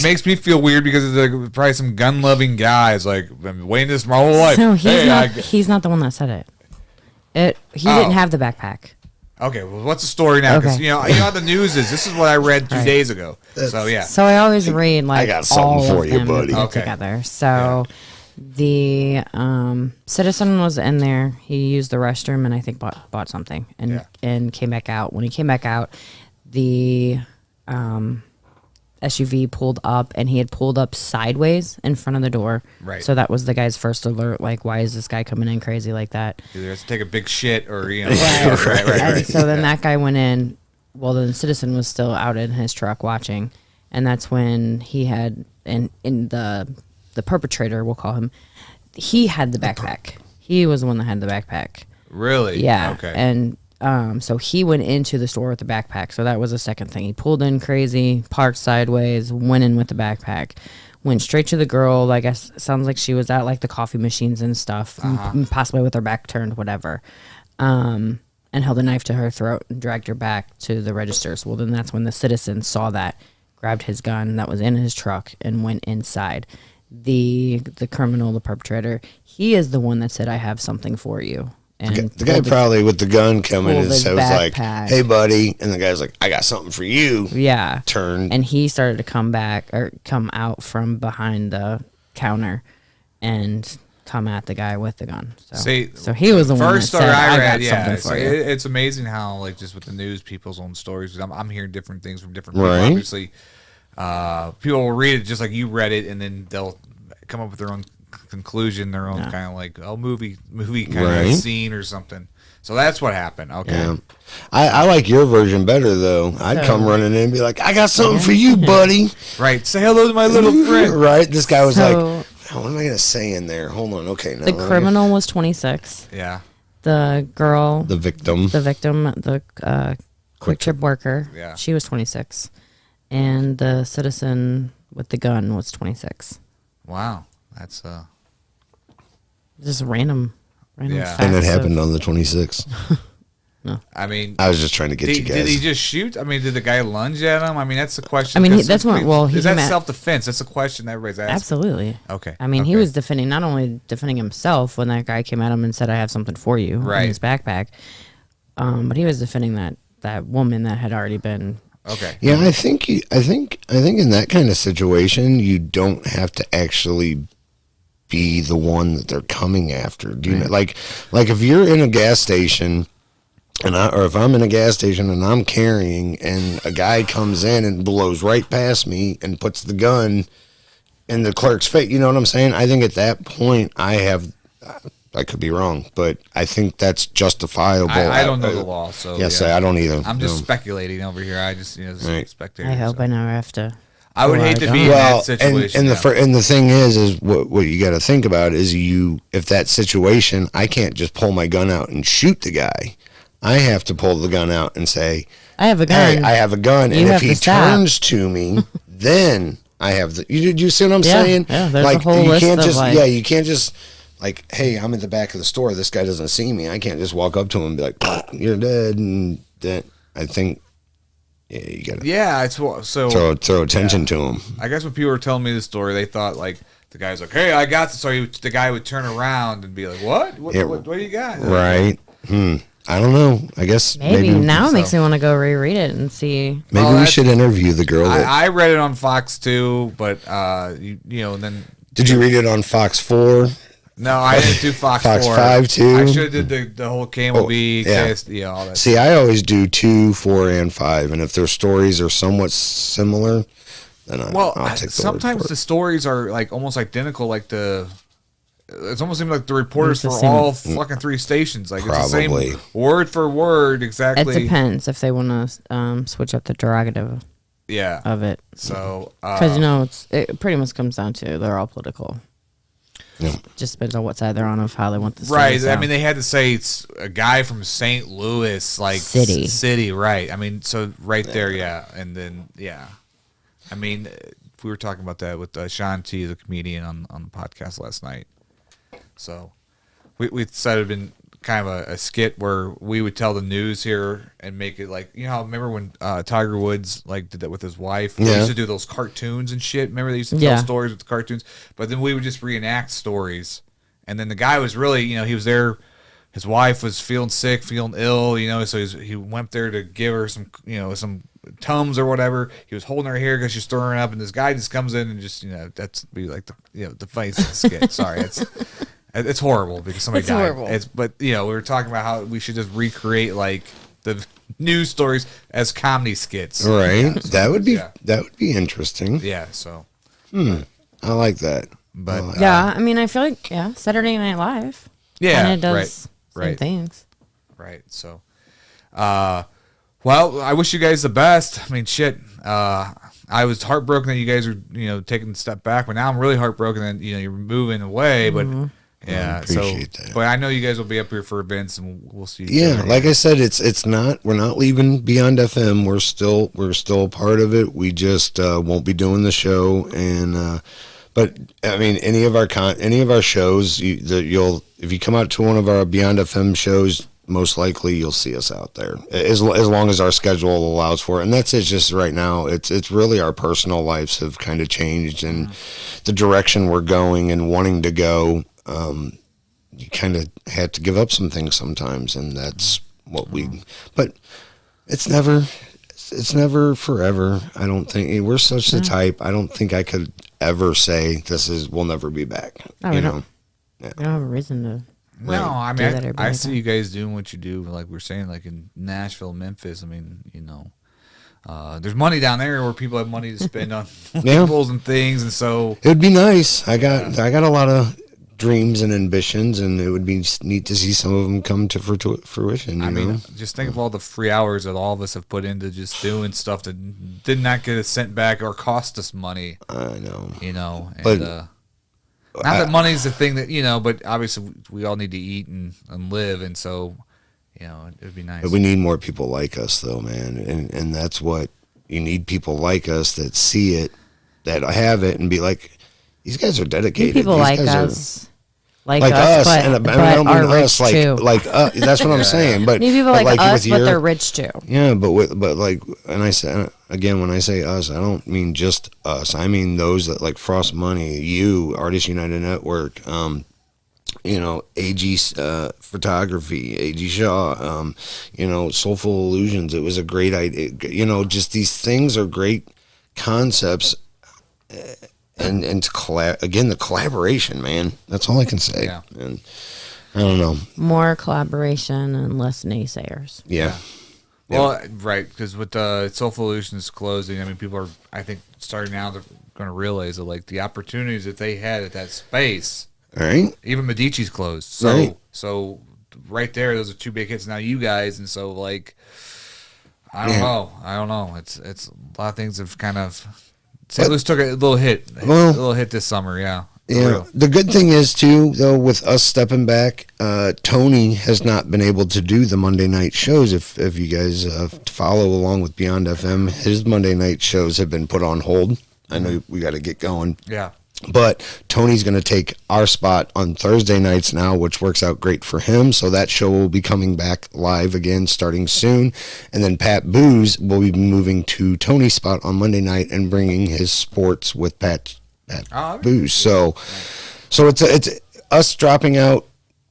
S2: Makes me feel weird because it's like probably some gun-loving guys like I've been waiting this my whole life.
S4: So he's not the one that said it. He didn't have the backpack.
S2: Okay, well, what's the story now? Because
S4: Okay.
S2: you know how the news is. This is what I read 2 days ago. So yeah.
S4: So I always read like
S3: I got something
S4: all
S3: for
S4: of
S3: you,
S4: them
S3: buddy.
S4: put
S2: Okay.
S4: together. So the citizen was in there. He used the restroom and I think bought something and came back out. When he came back out, the SUV pulled up, and he had pulled up sideways in front of the door.
S2: Right.
S4: So that was the guy's first alert. Like, why is this guy coming in crazy like that?
S2: Either has to take a big shit or
S4: Right.
S2: right.
S4: And so then that guy went in. Well, the citizen was still out in his truck watching, and that's when he had in the perpetrator, we'll call him. He had the backpack. He was the one that had the backpack.
S2: Really?
S4: Yeah.
S2: Okay.
S4: And so he went into the store with the backpack. So that was the second thing. He pulled in crazy, parked sideways, went in with the backpack, went straight to the girl. I guess sounds like she was at like the coffee machines and stuff, possibly with her back turned, whatever. And held a knife to her throat and dragged her back to the registers. Well, then that's when the citizen saw that, grabbed his gun that was in his truck, and went inside. The criminal, the perpetrator, he is the one that said, "I have something for you." And
S3: the guy probably with the gun coming and
S4: his
S3: was like,
S4: backpack.
S3: "Hey, buddy," and the guy's like, "I got something for you."
S4: Yeah.
S3: Turned.
S4: And he started to come out from behind the counter and come at the guy with the gun. So he was the one that
S1: first story
S4: said,
S1: I read.
S4: got something for you.
S1: It's amazing how like just with the news, people's own stories. 'Cause I'm hearing different things from different people.
S3: Right.
S1: Obviously, people will read it just like you read it, and then they'll come up with their own conclusion, their own kind of like movie kind of scene or something. So that's what happened. Okay.
S3: Yeah. I like your version better though. I'd come running in and be like, "I got something for you, buddy."
S1: Right. Say hello to my little friend.
S3: Right. This guy was like,
S4: So-
S3: "What am I gonna say in there? Hold on. Okay. Now
S4: The criminal was 26.
S1: Yeah.
S4: The girl,
S3: the victim.
S4: the quick trip worker,
S1: Yeah.
S4: she was 26. And the citizen with the gun was 26.
S1: Wow. That's
S4: Just random
S1: Yeah.
S4: facts.
S3: And it
S4: of-
S3: happened on the 26th.
S1: I mean,
S3: I was just trying to get you
S1: did
S3: guys.
S1: he just shoot? I mean, did the guy lunge at him? I mean, that's the question.
S4: I mean,
S1: because
S4: that's what- well, he
S1: is that
S4: came at-
S1: self-defense? That's the question that everybody's asking.
S4: Absolutely.
S1: Okay.
S4: I mean, he
S1: Okay.
S4: was defending, not only defending himself when that guy came at him and said, "I have something for you,"
S1: Right.
S4: in his backpack, but he was defending that woman that had already been.
S1: Okay.
S3: Yeah, I think in that kind of situation, you don't have to actually be the one that they're coming after. Do you know, like if you're in a gas station or if I'm in a gas station and I'm carrying and a guy comes in and blows right past me and puts the gun in the clerk's face, you know what I'm saying? I think at that point I could be wrong, but I think that's justifiable.
S1: I don't know the law, so
S3: yes,
S1: yeah.
S3: I don't either.
S1: I'm just
S3: No.
S1: speculating over here. I just
S3: Right.
S1: speculating.
S4: I hope
S1: so.
S4: I never have to.
S1: I would
S4: pull
S1: hate
S4: out a
S1: to
S4: gun.
S1: be in
S3: Well,
S1: that situation.
S3: and the thing is what you got to think about is if that situation, I can't just pull my gun out and shoot the guy. I have to pull the gun out and say,
S4: I have a
S3: "Hey,
S4: gun.
S3: I have a gun,"
S4: You
S3: and if
S4: have
S3: he
S4: to stop.
S3: turns to me, then I have the. You see what I'm
S4: Yeah,
S3: saying?
S4: yeah, there's a
S3: like
S4: whole
S3: you
S4: list
S3: can't
S4: of,
S3: just
S4: like-
S3: you can't just like, "Hey, I'm at the back of the store. This guy doesn't see me." I can't just walk up to him and be like, "You're dead." And that I think, you got to
S1: it's so.
S3: throw attention to him.
S1: I guess when people were telling me the story, they thought like the guy's like, "Hey, I got this." So the guy would turn around and be like, "What? What do you got?"
S3: Right. I don't know. I guess
S4: Maybe now it
S1: so.
S4: makes me want to go reread it and see.
S3: maybe we should interview the girl. That,
S1: I read it on Fox too, but you know, and then
S3: did you read it on Fox 4?
S1: no, I didn't do Fox
S3: Fox
S1: 4.
S3: 5 too?
S1: I should have did the whole Camel B,
S3: yeah.
S1: all that.
S3: See, I always do 2, 4, and 5, and if their stories are somewhat similar, then I'll take the
S1: sometimes
S3: word for
S1: the
S3: it.
S1: stories are like almost identical. Like it's almost seems like the reporters
S4: It's the
S1: for
S4: same.
S1: all fucking 3 stations. Like
S3: Probably.
S1: it's the same word for word
S4: It
S1: exactly.
S4: depends if they want to switch up the derogative
S1: Yeah.
S4: of it.
S1: So
S4: Because, it pretty much comes down to they're all political.
S3: Yeah.
S4: Just depends on what side they're on of how they want the story
S1: right.
S4: to sound.
S1: I mean, they had to say it's a guy from St. Louis, like
S4: City.
S1: right? I mean, so right there, yeah, and then yeah. I mean, we were talking about that with Sean T, the comedian, on the podcast last night. So we decided it'd been kind of a skit where we would tell the news here and make it like, you know, remember when Tiger Woods like did that with his wife? They
S3: Yeah.
S1: used to do those cartoons and shit. Remember they used to tell
S4: Yeah.
S1: stories with the cartoons, but then we would just reenact stories. And then the guy was really, you know, he was there. His wife was feeling sick, feeling ill, you know, so he went there to give her some, you know, some Tums or whatever. He was holding her hair because she's throwing up, and this guy just comes in and just, you know, that's be like the funniest skit. Sorry, it's horrible because somebody
S4: It's
S1: died.
S4: horrible.
S1: But you know, we were talking about how we should just recreate like the news stories as comedy skits.
S3: Right.
S1: Yeah, so,
S3: that would be
S1: yeah.
S3: interesting.
S1: Yeah. So,
S3: I like that.
S1: but
S4: yeah, I mean, I feel like, Saturday Night Live.
S1: yeah,
S4: Kind of does
S1: right.
S4: same things.
S1: Right. So, well, I wish you guys the best. I mean, shit. I was heartbroken that you guys are, you know, taking a step back, but now I'm really heartbroken that, you know, you're moving away. But yeah,
S3: appreciate that.
S1: But I know you guys will be up here for events, and we'll see.
S3: Yeah, like I said, we're not leaving Beyond FM. We're still part of it. We just won't be doing the show, and but I mean, any of our shows, if you come out to one of our Beyond FM shows, most likely you'll see us out there as long as our schedule allows for it. And that's it. Just right now, it's really our personal lives have kind of changed, and the direction we're going and wanting to go. you kind of had to give up some things sometimes, and that's what we. But it's never forever. I don't think we're such the type. I don't think I could ever say we'll never be back.
S4: Oh,
S3: you know,
S4: we don't have a reason to.
S1: No, I
S4: do that
S1: mean,
S4: every
S1: I
S4: day.
S1: see you guys doing what you do, like we're saying, like in Nashville, Memphis. I mean, you know, there's money down there where people have money to spend on labels and things, and so
S3: it would be nice. I got a lot of dreams and ambitions, and it would be neat to see some of them come to fruition.
S1: I mean,
S3: know?
S1: just think of all the free hours that all of us have put into just doing stuff that did not get us sent back or cost us money.
S3: I know,
S1: You know, and,
S3: But
S1: not that money's the thing that, you know, but obviously we all need to eat and live, and so, you know, it would be nice.
S3: but we need more people like us, though, man, and that's what you need. People like us that see it, that have it, and be like, these guys are dedicated.
S4: People
S3: These
S4: like
S3: guys are-
S4: us. Like us, but,
S3: and I
S4: but
S3: don't mean
S4: are rich
S3: us, like
S4: too.
S3: that's what I'm saying. But
S4: Need people like us,
S3: with
S4: but they're rich too.
S3: Yeah, but like, and I say again, when I say us, I don't mean just us. I mean those that like Frost Money, you, Artists United Network, you know, AG Photography, AG Shaw, you know, Soulful Illusions. It was a great idea. You know, just these things are great concepts. And to again, the collaboration, man. That's all I can say.
S1: Yeah.
S3: And I don't know.
S4: More collaboration and less naysayers.
S3: Yeah.
S1: Well, right, because with Soulful Illusions closing, I mean, people are, I think, starting now, they're going to realize that, like, the opportunities that they had at that space,
S3: All right.
S1: even Medici's closed. So,
S3: Right.
S1: so right there, those are two big hits. Now you guys, and so, like, I don't know. It's a lot of things have kind of, St. Louis took a little hit, this summer, yeah.
S3: Yeah. The good thing is too, though, with us stepping back, Tony has not been able to do the Monday night shows. If you guys follow along with Beyond FM, his Monday night shows have been put on hold. I know we got to get going.
S1: Yeah.
S3: But Tony's going to take our spot on Thursday nights now, which works out great for him. So that show will be coming back live again starting soon. And then Pat Booze will be moving to Tony's spot on Monday night and bringing his sports with Pat Booze. So it's us dropping out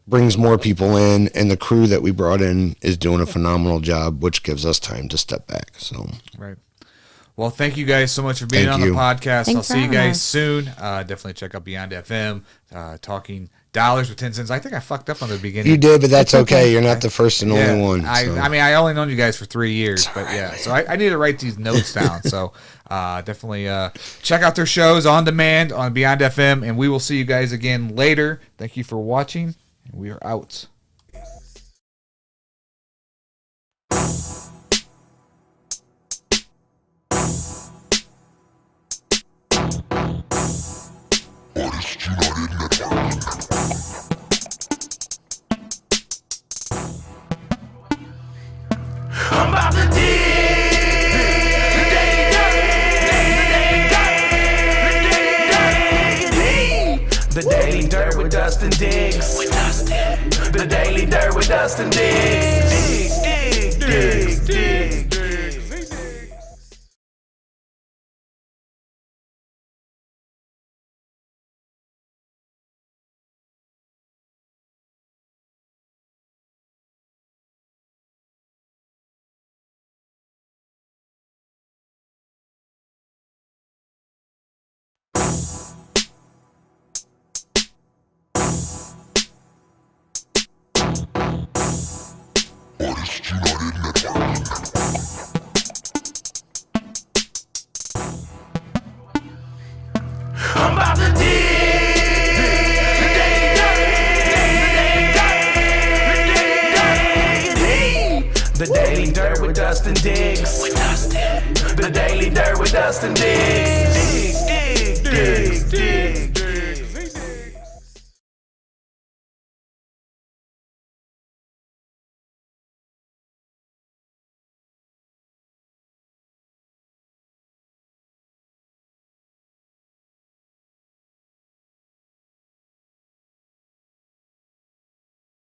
S3: brings more people in, and the crew that we brought in is doing a phenomenal job, which gives us time to step back. So
S1: Right. Well, thank you guys so much for being
S3: Thank
S1: on
S3: you.
S1: the podcast.
S4: Thanks
S1: I'll
S4: for
S1: see you
S4: having
S1: guys
S4: us.
S1: soon. Definitely check out Beyond FM, talking dollars with 10 cents. I think I fucked up on the beginning.
S3: you did, but that's okay. You're not the first and only one. So.
S1: I mean, I only known you guys for 3 years, but yeah. So I need to write these notes down. So definitely check out their shows on demand on Beyond FM, and we will see you guys again later. Thank you for watching, and we are out.
S5: I'm about to dig. The Daily Dirt with Dustin Diggs. The Daily Dirt with Dustin Diggs. Dig. I'm about to dig. The Daily Dirt with Dustin Diggs. The Daily Dirt with Dustin Diggs. Dig.